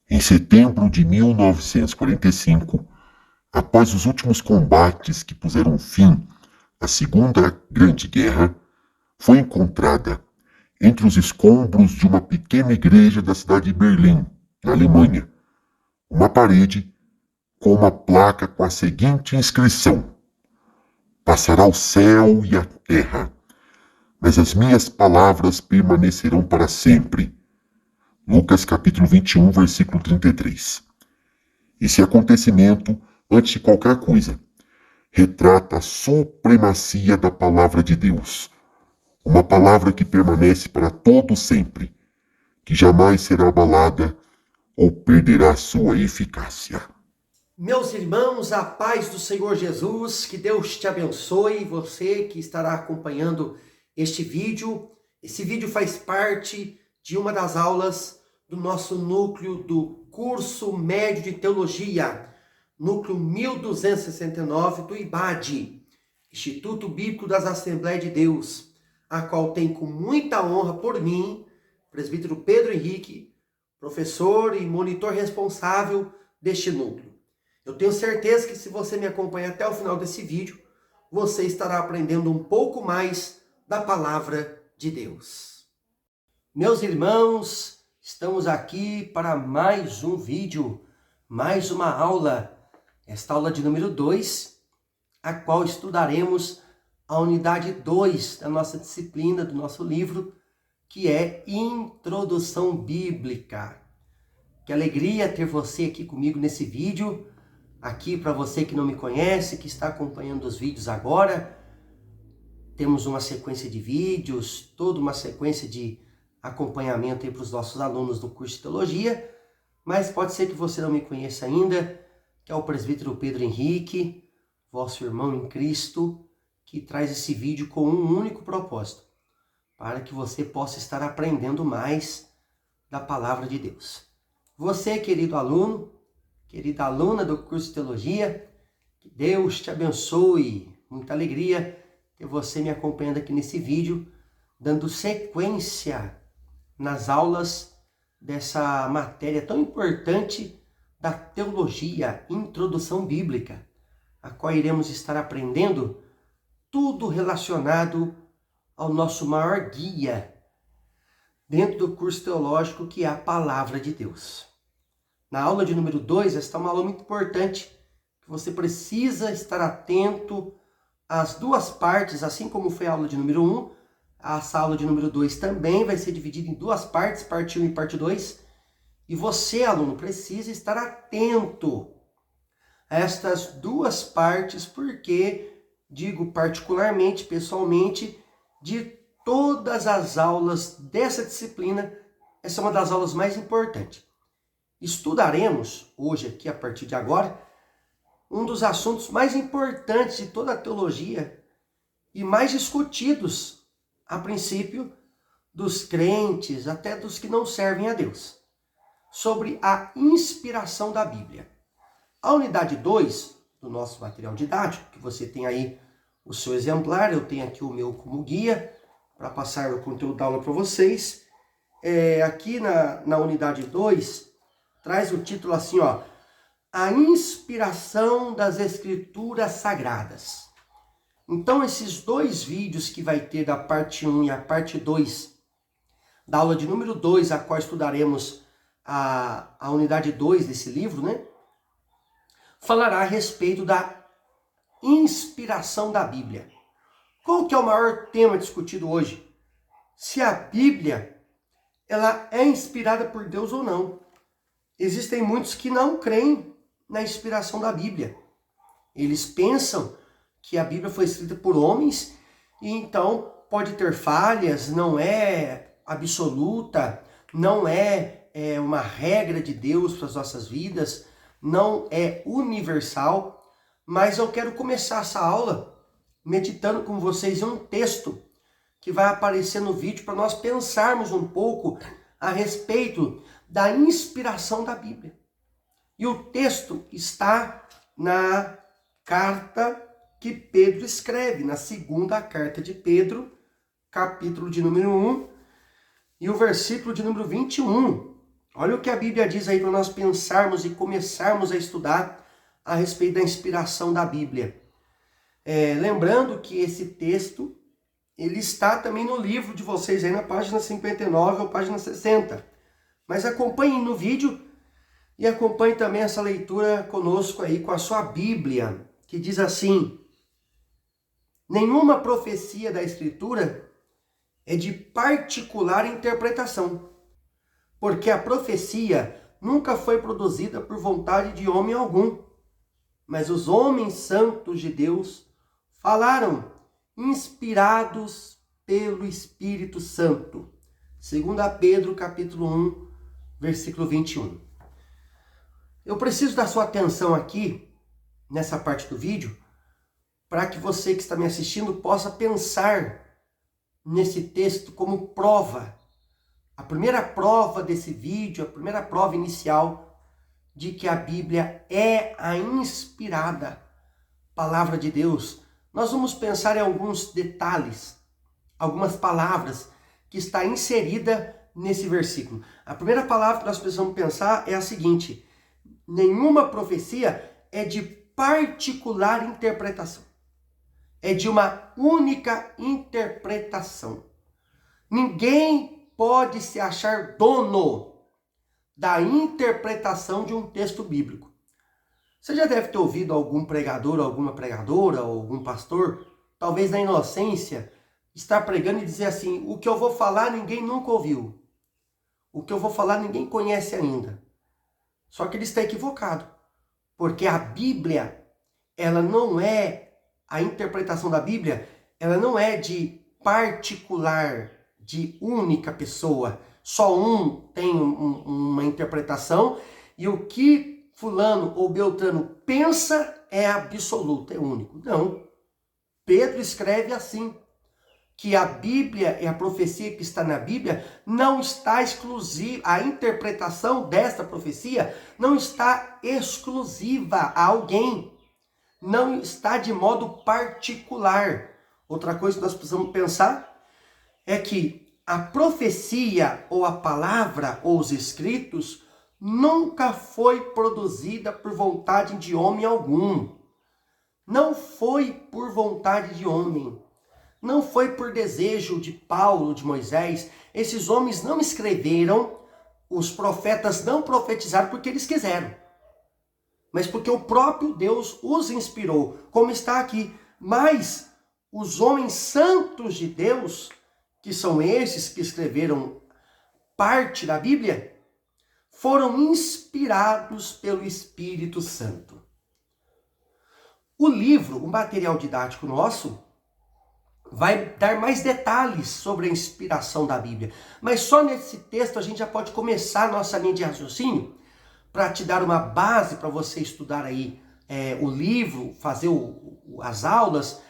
Em setembro de 1945, após os últimos combates que puseram fim à Segunda Grande Guerra, foi encontrada, entre os escombros de uma pequena igreja da cidade de Berlim, na Alemanha, uma parede com uma placa com a seguinte inscrição: Passará o céu e a terra, mas as minhas palavras permanecerão para sempre. Lucas capítulo 21, versículo 33. Esse acontecimento, antes de qualquer coisa, retrata a supremacia da palavra de Deus. Uma palavra que permanece para todo sempre, que jamais será abalada ou perderá sua eficácia. Meus irmãos, a paz do Senhor Jesus, que Deus te abençoe, você que estará acompanhando este vídeo. Esse vídeo faz parte de uma das aulas do nosso núcleo do curso médio de teologia, núcleo 1269 do IBAD, Instituto Bíblico das Assembleias de Deus, a qual tem com muita honra por mim, presbítero Pedro Henrique, professor e monitor responsável deste núcleo. Eu tenho certeza que se você me acompanha até o final desse vídeo, você estará aprendendo um pouco mais da palavra de Deus. Meus irmãos, estamos aqui para mais um vídeo, mais uma aula. Esta aula de número 2, a qual estudaremos a unidade 2 da nossa disciplina, do nosso livro, que é Introdução Bíblica. Que alegria ter você aqui comigo nesse vídeo. Aqui, para você que não me conhece, que está acompanhando os vídeos agora, temos uma sequência de vídeos, toda uma sequência de acompanhamento para os nossos alunos do curso de teologia, mas pode ser que você não me conheça ainda, que é o presbítero Pedro Henrique, vosso irmão em Cristo, que traz esse vídeo com um único propósito, para que você possa estar aprendendo mais da palavra de Deus. Você, querido aluno, querida aluna do curso de teologia, que Deus te abençoe. Muita alegria ter você me acompanhando aqui nesse vídeo, dando sequência nas aulas dessa matéria tão importante da teologia, introdução bíblica, a qual iremos estar aprendendo tudo relacionado ao nosso maior guia dentro do curso teológico, que é a palavra de Deus. Na aula de número 2, esta é uma aula muito importante, que você precisa estar atento às duas partes, assim como foi a aula de número 1, essa aula de número 2 também vai ser dividida em duas partes, parte 1 e parte 2, e você, aluno, precisa estar atento a estas duas partes, porque, digo particularmente, pessoalmente, de todas as aulas dessa disciplina, essa é uma das aulas mais importantes. Estudaremos hoje, aqui a partir de agora, um dos assuntos mais importantes de toda a teologia e mais discutidos, a princípio, dos crentes, até dos que não servem a Deus, sobre a inspiração da Bíblia. A unidade 2 do nosso material didático, que você tem aí o seu exemplar, eu tenho aqui o meu como guia, para passar o conteúdo da aula para vocês. Aqui na unidade 2, traz o título assim, ó, A Inspiração das Escrituras Sagradas. Então, esses dois vídeos que vai ter da parte 1 e a parte 2, da aula de número 2, a qual estudaremos a unidade 2 desse livro, né? Falará a respeito da inspiração da Bíblia. Qual que é o maior tema discutido hoje? Se a Bíblia, ela é inspirada por Deus ou não. Existem muitos que não creem na inspiração da Bíblia. Eles pensam que a Bíblia foi escrita por homens e então pode ter falhas, não é absoluta, não é uma regra de Deus para as nossas vidas, não é universal. Mas eu quero começar essa aula meditando com vocês em um texto que vai aparecer no vídeo para nós pensarmos um pouco a respeito da inspiração da Bíblia. E o texto está na carta que Pedro escreve, na segunda carta de Pedro, capítulo de número 1, e o versículo de número 21, Olha o que a Bíblia diz aí para nós pensarmos e começarmos a estudar a respeito da inspiração da Bíblia. Lembrando que esse texto, ele está também no livro de vocês aí na página 59 ou página 60. Mas acompanhem no vídeo e acompanhe também essa leitura conosco aí com a sua Bíblia, que diz assim: nenhuma profecia da Escritura é de particular interpretação, porque a profecia nunca foi produzida por vontade de homem algum, mas os homens santos de Deus falaram, inspirados pelo Espírito Santo. 2 Pedro, capítulo 1, versículo 21. Eu preciso da sua atenção aqui, nessa parte do vídeo, para que você que está me assistindo possa pensar nesse texto como prova. A primeira prova desse vídeo, a primeira prova inicial de que a Bíblia é a inspirada palavra de Deus. Nós vamos pensar em alguns detalhes, algumas palavras que está inserida nesse versículo. A primeira palavra que nós precisamos pensar é a seguinte: nenhuma profecia é de particular interpretação. É de uma única interpretação. Ninguém pode se achar dono da interpretação de um texto bíblico. Você já deve ter ouvido algum pregador, alguma pregadora, ou algum pastor, talvez na inocência, estar pregando e dizer assim: o que eu vou falar ninguém nunca ouviu. O que eu vou falar ninguém conhece ainda. Só que ele está equivocado. Porque a Bíblia, ela não é, a interpretação da Bíblia, ela não é de particular, de única pessoa. Só um tem uma interpretação e o que fulano ou beltrano pensa é absoluto, é único. Não. Pedro escreve assim, que a Bíblia e a profecia que está na Bíblia não está exclusiva, a interpretação desta profecia não está exclusiva a alguém, não está de modo particular. Outra coisa que nós precisamos pensar é que a profecia ou a palavra ou os escritos nunca foi produzida por vontade de homem algum. Não foi por vontade de homem. Não foi por desejo de Paulo, de Moisés. Esses homens não escreveram, os profetas não profetizaram porque eles quiseram, mas porque o próprio Deus os inspirou, como está aqui. Mas os homens santos de Deus, que são esses que escreveram parte da Bíblia, foram inspirados pelo Espírito Santo. O livro, o material didático nosso, vai dar mais detalhes sobre a inspiração da Bíblia. Mas só nesse texto a gente já pode começar a nossa linha de raciocínio para te dar uma base para você estudar aí o livro, fazer as aulas,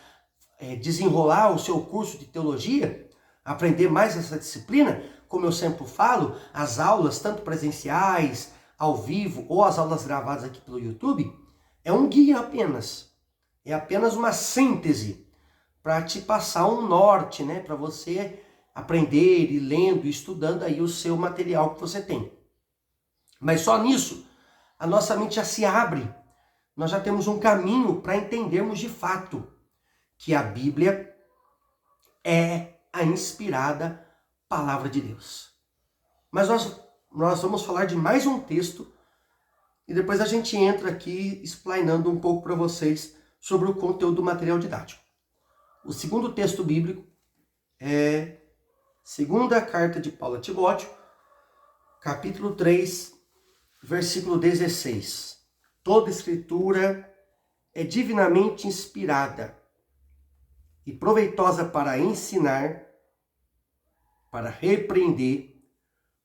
desenrolar o seu curso de teologia, aprender mais essa disciplina. Como eu sempre falo, as aulas, tanto presenciais, ao vivo, ou as aulas gravadas aqui pelo YouTube, é um guia apenas. É apenas uma síntese para te passar um norte, né? Para você aprender, ir lendo, estudando aí o seu material que você tem. Mas só nisso, a nossa mente já se abre. Nós já temos um caminho para entendermos de fato que a Bíblia é a inspirada palavra de Deus. Mas nós vamos falar de mais um texto e depois a gente entra aqui explanando um pouco para vocês sobre o conteúdo do material didático. O segundo texto bíblico é segunda carta de Paulo a Timóteo, capítulo 3, versículo 16. Toda escritura é divinamente inspirada e proveitosa para ensinar, para repreender,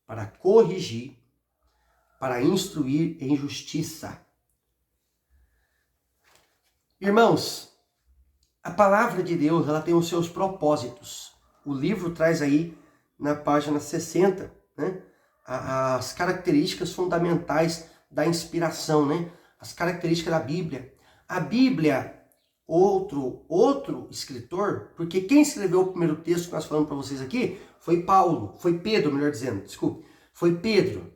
para corrigir, para instruir em justiça. Irmãos, a palavra de Deus, ela tem os seus propósitos. O livro traz aí na página 60, né, as características fundamentais da inspiração, né? As características da Bíblia. A Bíblia, outro escritor, porque quem escreveu o primeiro texto que nós falamos para vocês aqui foi Pedro, melhor dizendo, desculpe, foi Pedro.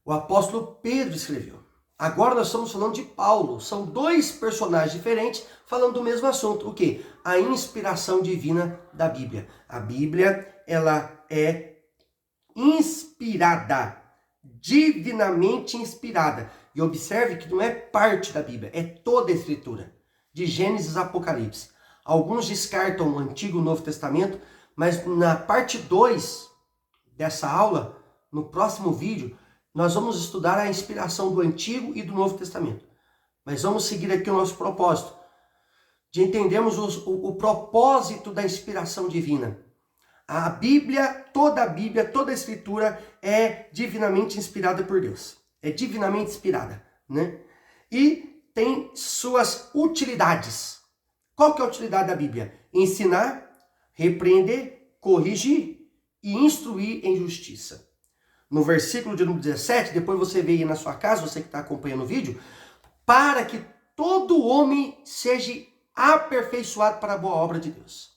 o apóstolo Pedro escreveu. Agora nós estamos falando de Paulo. São dois personagens diferentes falando do mesmo assunto. O quê? A inspiração divina da Bíblia. A Bíblia, ela é inspirada, divinamente inspirada. E observe que não é parte da Bíblia, é toda a Escritura, de Gênesis a Apocalipse. Alguns descartam o Antigo e o Novo Testamento, mas na parte 2 dessa aula, no próximo vídeo, nós vamos estudar a inspiração do Antigo e do Novo Testamento. Mas vamos seguir aqui o nosso propósito, de entendermos o propósito da inspiração divina. A Bíblia, toda a Escritura é divinamente inspirada por Deus. É divinamente inspirada, né? E tem suas utilidades. Qual que é a utilidade da Bíblia? Ensinar, repreender, corrigir e instruir em justiça. No versículo de número 17, depois você vê aí na sua casa, você que está acompanhando o vídeo, para que todo homem seja aperfeiçoado para a boa obra de Deus.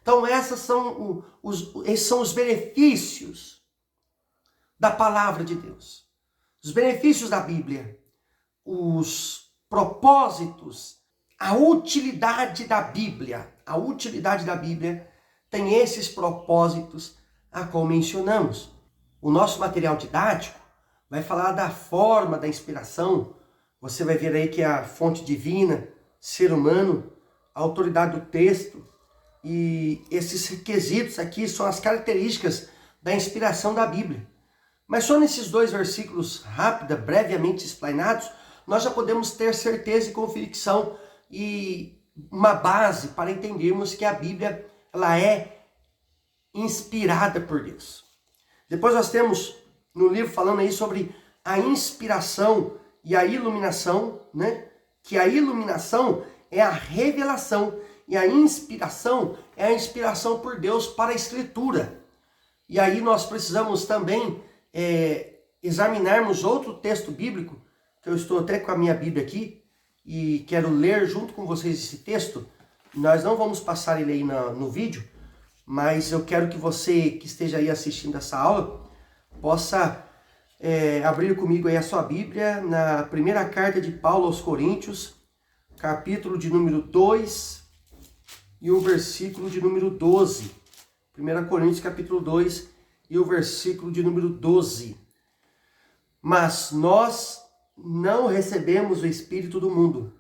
Então esses são os benefícios da palavra de Deus. Os benefícios da Bíblia, os propósitos, a utilidade da Bíblia. A utilidade da Bíblia tem esses propósitos a qual mencionamos. O nosso material didático vai falar da forma da inspiração. Você vai ver aí que é a fonte divina, ser humano, a autoridade do texto. E esses requisitos aqui são as características da inspiração da Bíblia. Mas só nesses dois versículos rápidos, brevemente explanados, nós já podemos ter certeza e convicção e uma base para entendermos que a Bíblia ela é inspirada por Deus. Depois nós temos no livro falando aí sobre a inspiração e a iluminação, né? Que a iluminação é a revelação e a inspiração é a inspiração por Deus para a Escritura. E aí nós precisamos também examinarmos outro texto bíblico, que eu estou até com a minha Bíblia aqui, e quero ler junto com vocês esse texto. Nós não vamos passar ele aí no vídeo, mas eu quero que você que esteja aí assistindo essa aula, possa abrir comigo aí a sua Bíblia, na primeira carta de Paulo aos Coríntios, capítulo de número 2 e o versículo de número 12. 1 Coríntios capítulo 2 e o versículo de número 12. Mas nós não recebemos o Espírito do mundo,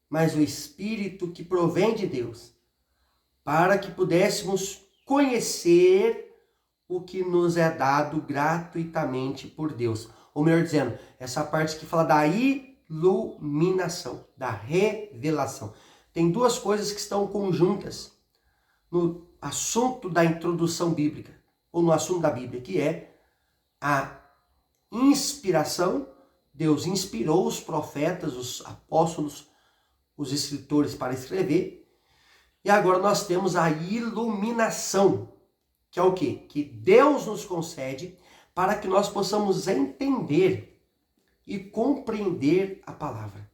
mas o Espírito que provém de Deus, para que pudéssemos conhecer o que nos é dado gratuitamente por Deus. Ou melhor dizendo, essa parte que fala da iluminação, da revelação. Tem duas coisas que estão conjuntas no assunto da introdução bíblica, ou no assunto da Bíblia, que é a inspiração. Deus inspirou os profetas, os apóstolos, os escritores para escrever. E agora nós temos a iluminação, que é o quê? Que Deus nos concede para que nós possamos entender e compreender a palavra.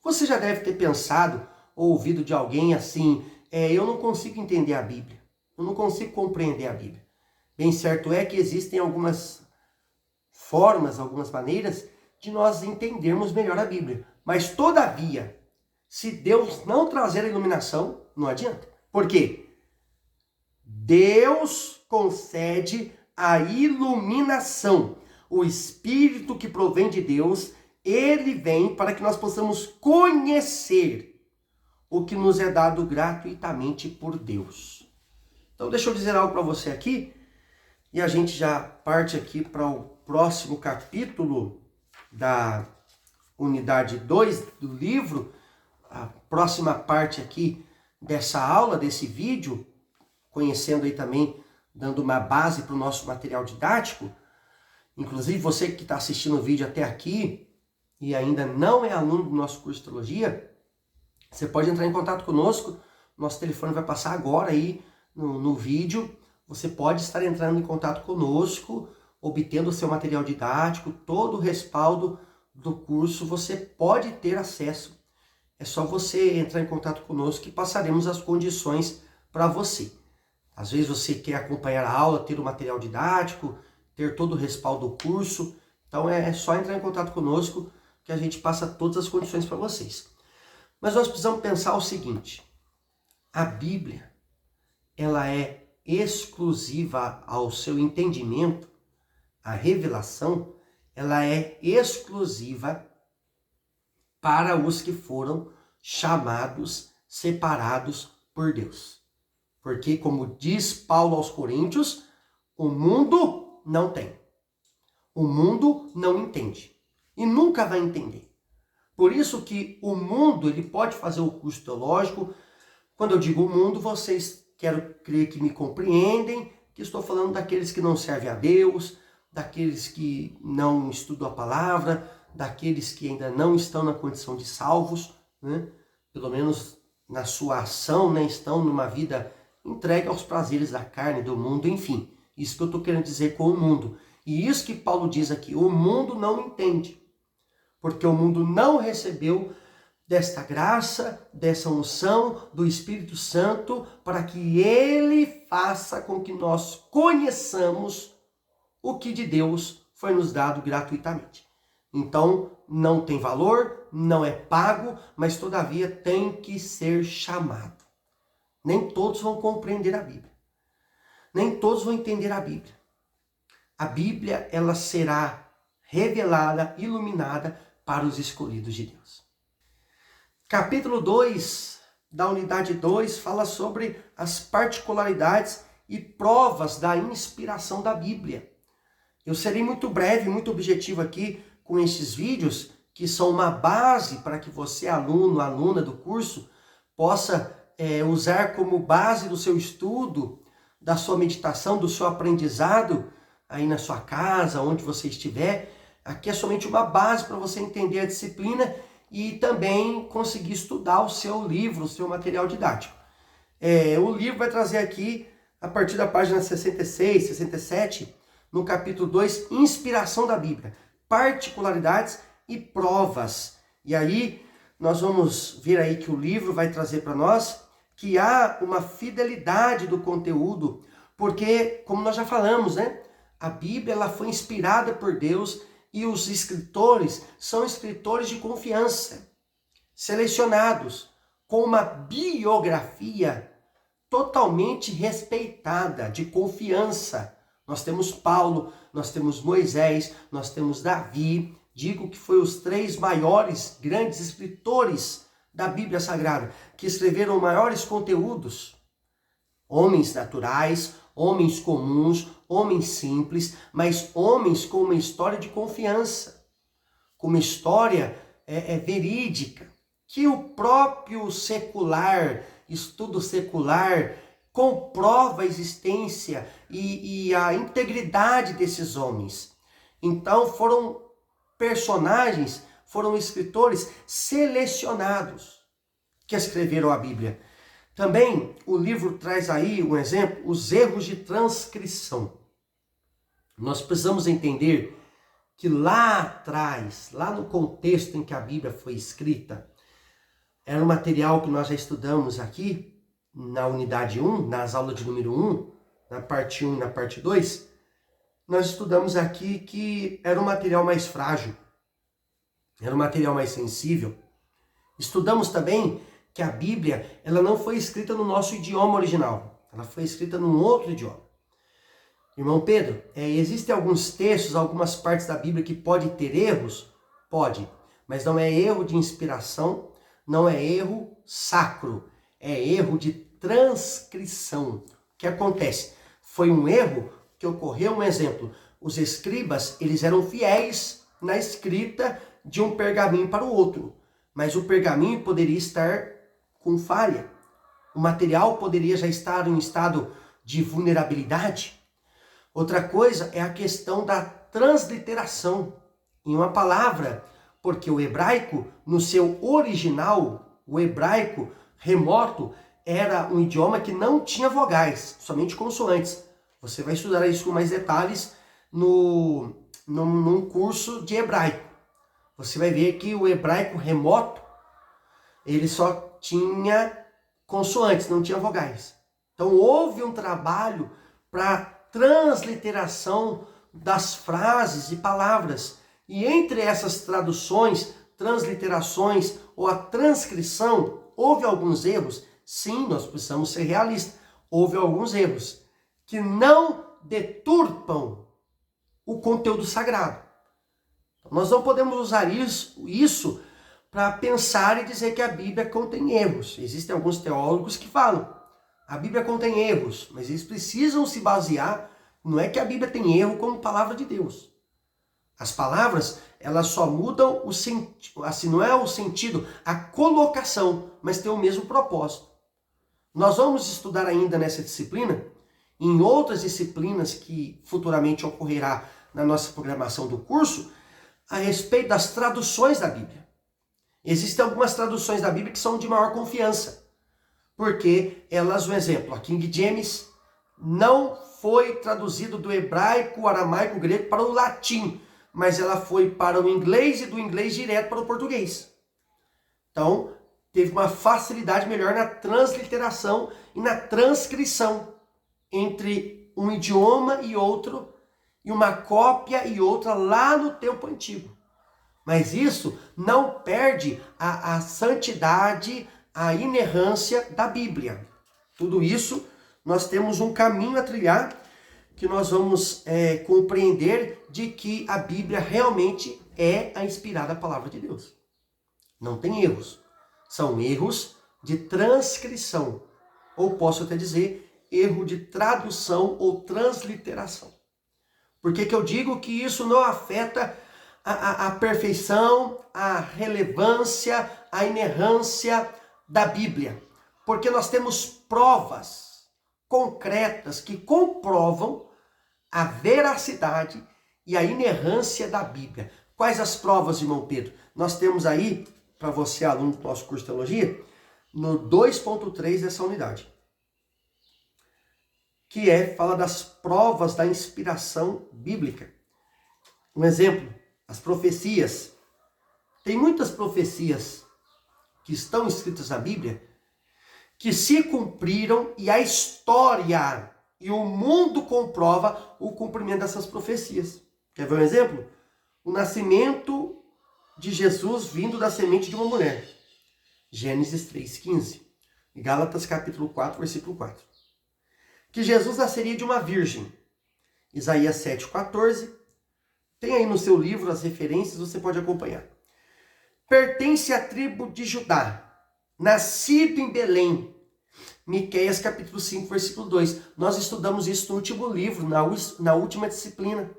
Você já deve ter pensado ou ouvido de alguém assim, eu não consigo entender a Bíblia, eu não consigo compreender a Bíblia. Bem certo é que existem algumas formas, algumas maneiras de nós entendermos melhor a Bíblia. Mas todavia, se Deus não trazer a iluminação, não adianta. Por quê? Deus concede a iluminação. O Espírito que provém de Deus, ele vem para que nós possamos conhecer o que nos é dado gratuitamente por Deus. Então deixa eu dizer algo para você aqui, e a gente já parte aqui para o próximo capítulo da unidade 2 do livro, a próxima parte aqui dessa aula, desse vídeo, conhecendo aí também, dando uma base para o nosso material didático. Inclusive você que está assistindo o vídeo até aqui e ainda não é aluno do nosso curso de teologia, você pode entrar em contato conosco, nosso telefone vai passar agora aí no vídeo. Você pode estar entrando em contato conosco, obtendo o seu material didático, todo o respaldo do curso você pode ter acesso. É só você entrar em contato conosco que passaremos as condições para você. Às vezes você quer acompanhar a aula, ter o material didático, ter todo o respaldo do curso, Então é só entrar em contato conosco que a gente passa todas as condições para vocês. Mas nós precisamos pensar o seguinte: a Bíblia, ela é exclusiva ao seu entendimento, a revelação, ela é exclusiva para os que foram chamados, separados por Deus. Porque, como diz Paulo aos Coríntios, o mundo não tem. O mundo não entende. E nunca vai entender. Por isso que o mundo, ele pode fazer o curso teológico. Quando eu digo o mundo, vocês quero crer que me compreendem, que estou falando daqueles que não servem a Deus, daqueles que não estudam a palavra, daqueles que ainda não estão na condição de salvos, né? Pelo menos na sua ação, né? Estão numa vida entregue aos prazeres da carne, do mundo, enfim. Isso que eu estou querendo dizer com o mundo. E isso que Paulo diz aqui, o mundo não entende. Porque o mundo não recebeu desta graça, dessa unção do Espírito Santo, para que ele faça com que nós conheçamos o que de Deus foi nos dado gratuitamente. Então, não tem valor, não é pago, mas todavia tem que ser chamado. Nem todos vão compreender a Bíblia. Nem todos vão entender a Bíblia. A Bíblia, ela será revelada, iluminada para os escolhidos de Deus. Capítulo 2, da unidade 2, fala sobre as particularidades e provas da inspiração da Bíblia. Eu serei muito breve, muito objetivo aqui com estes vídeos, que são uma base para que você, aluno, aluna do curso, possa usar como base do seu estudo, da sua meditação, do seu aprendizado, aí na sua casa, onde você estiver. Aqui é somente uma base para você entender a disciplina e também conseguir estudar o seu livro, o seu material didático. O livro vai trazer aqui, a partir da página 66, 67, no capítulo 2, inspiração da Bíblia, particularidades e provas. E aí nós vamos ver aí que o livro vai trazer para nós que há uma fidelidade do conteúdo, porque, como nós já falamos, né? A Bíblia, ela foi inspirada por Deus e os escritores são escritores de confiança, selecionados, com uma biografia totalmente respeitada, de confiança. Nós temos Paulo, nós temos Moisés, nós temos Davi. Digo que foi os 3 maiores, grandes escritores da Bíblia Sagrada, que escreveram maiores conteúdos. Homens naturais, homens comuns, homens simples, mas homens com uma história de confiança, com uma história verídica, que o próprio secular, estudo secular, comprova a existência e a integridade desses homens. Então foram personagens, foram escritores selecionados que escreveram a Bíblia. Também o livro traz aí um exemplo, os erros de transcrição. Nós precisamos entender que lá atrás, lá no contexto em que a Bíblia foi escrita, era um material que nós já estudamos aqui, na unidade 1, nas aulas de número 1, na parte 1 e na parte 2, nós estudamos aqui que era um material mais frágil, era um material mais sensível. Estudamos também que a Bíblia, ela não foi escrita no nosso idioma original, ela foi escrita num outro idioma. Irmão Pedro, existem alguns textos, algumas partes da Bíblia que pode ter erros? Pode, mas não é erro de inspiração, não é erro sacro, é erro de transcrição. O que acontece? Foi um erro que ocorreu, um exemplo, os escribas, eles eram fiéis na escrita de um pergaminho para o outro, mas o pergaminho poderia estar com falha, o material poderia já estar em um estado de vulnerabilidade. Outra coisa é a questão da transliteração em uma palavra, porque o hebraico, no seu original, o hebraico remoto, era um idioma que não tinha vogais, somente consoantes. Você vai estudar isso com mais detalhes num curso de hebraico. Você vai ver que o hebraico remoto, ele só tinha consoantes, não tinha vogais. Então houve um trabalho para transliteração das frases e palavras. E entre essas traduções, transliterações ou a transcrição, houve alguns erros. Sim, nós precisamos ser realistas. Houve alguns erros que não deturpam o conteúdo sagrado. Nós não podemos usar isso para pensar e dizer que a Bíblia contém erros. Existem alguns teólogos que falam, a Bíblia contém erros, mas eles precisam se basear, não é que a Bíblia tem erro como palavra de Deus. As palavras, elas só mudam o sentido, assim, não é o sentido, a colocação, mas tem o mesmo propósito. Nós vamos estudar ainda nessa disciplina, em outras disciplinas que futuramente ocorrerá na nossa programação do curso, a respeito das traduções da Bíblia. Existem algumas traduções da Bíblia que são de maior confiança, porque elas, um exemplo, a King James não foi traduzido do hebraico, o aramaico, o grego para o latim, mas ela foi para o inglês e do inglês direto para o português. Então, teve uma facilidade melhor na transliteração e na transcrição entre um idioma e outro, e uma cópia e outra lá no tempo antigo. Mas isso não perde a santidade, a inerrância da Bíblia. Tudo isso, nós temos um caminho a trilhar, que nós vamos compreender de que a Bíblia realmente é a inspirada palavra de Deus. Não tem erros. São erros de transcrição. Ou posso até dizer, erro de tradução ou transliteração. Por que eu digo que isso não afeta a perfeição, a relevância, a inerrância da Bíblia? Porque nós temos provas concretas que comprovam a veracidade e a inerrância da Bíblia. Quais as provas, irmão Pedro? Nós temos aí, para você, aluno do nosso curso de teologia, no 2.3 dessa unidade, que fala das provas da inspiração bíblica. Um exemplo, as profecias. Tem muitas profecias que estão escritas na Bíblia que se cumpriram e a história e o mundo comprova o cumprimento dessas profecias. Quer ver um exemplo? O nascimento de Jesus vindo da semente de uma mulher. Gênesis 3,15. Gálatas capítulo 4, versículo 4. Que Jesus nasceria de uma virgem. Isaías 7,14. Tem aí no seu livro as referências, você pode acompanhar. Pertence à tribo de Judá, nascido em Belém. Miqueias capítulo 5, versículo 2. Nós estudamos isso no último livro, na última disciplina,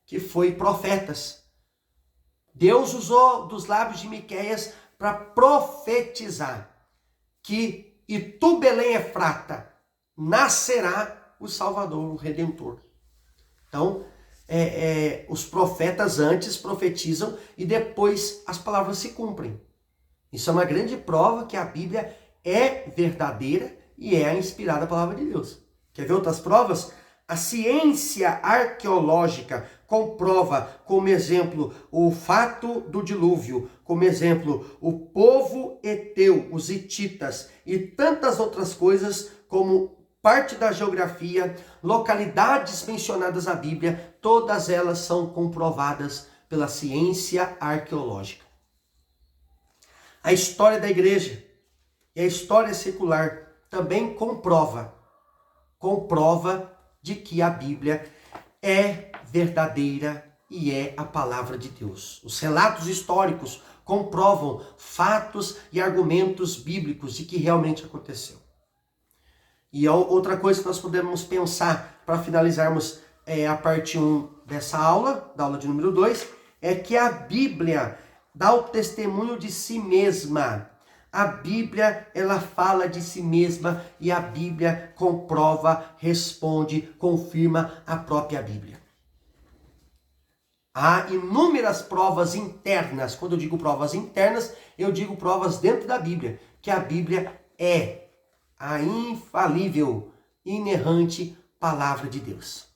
que foi Profetas. Deus usou dos lábios de Miqueias para profetizar que e tu, Belém Efrata, nascerá o Salvador, o Redentor. Então, os profetas antes profetizam e depois as palavras se cumprem. Isso é uma grande prova que a Bíblia é verdadeira e é a inspirada palavra de Deus. Quer ver outras provas? A ciência arqueológica comprova, como exemplo, o fato do dilúvio, como exemplo, o povo Eteu, os hititas e tantas outras coisas como parte da geografia, localidades mencionadas na Bíblia, todas elas são comprovadas pela ciência arqueológica. A história da igreja e a história secular também comprova de que a Bíblia é verdadeira e é a palavra de Deus. Os relatos históricos comprovam fatos e argumentos bíblicos de que realmente aconteceu. E outra coisa que nós podemos pensar para finalizarmos a parte 1 dessa aula, da aula de número 2, é que a Bíblia dá o testemunho de si mesma. A Bíblia, ela fala de si mesma e a Bíblia comprova, responde, confirma a própria Bíblia. Há inúmeras provas internas. Quando eu digo provas internas, eu digo provas dentro da Bíblia, que a Bíblia é a infalível, inerrante palavra de Deus.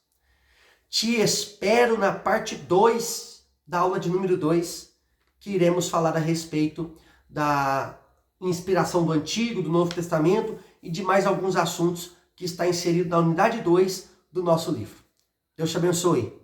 Te espero na parte 2 da aula de número 2, que iremos falar a respeito da inspiração do Antigo, do Novo Testamento e de mais alguns assuntos que está inserido na unidade 2 do nosso livro. Deus te abençoe.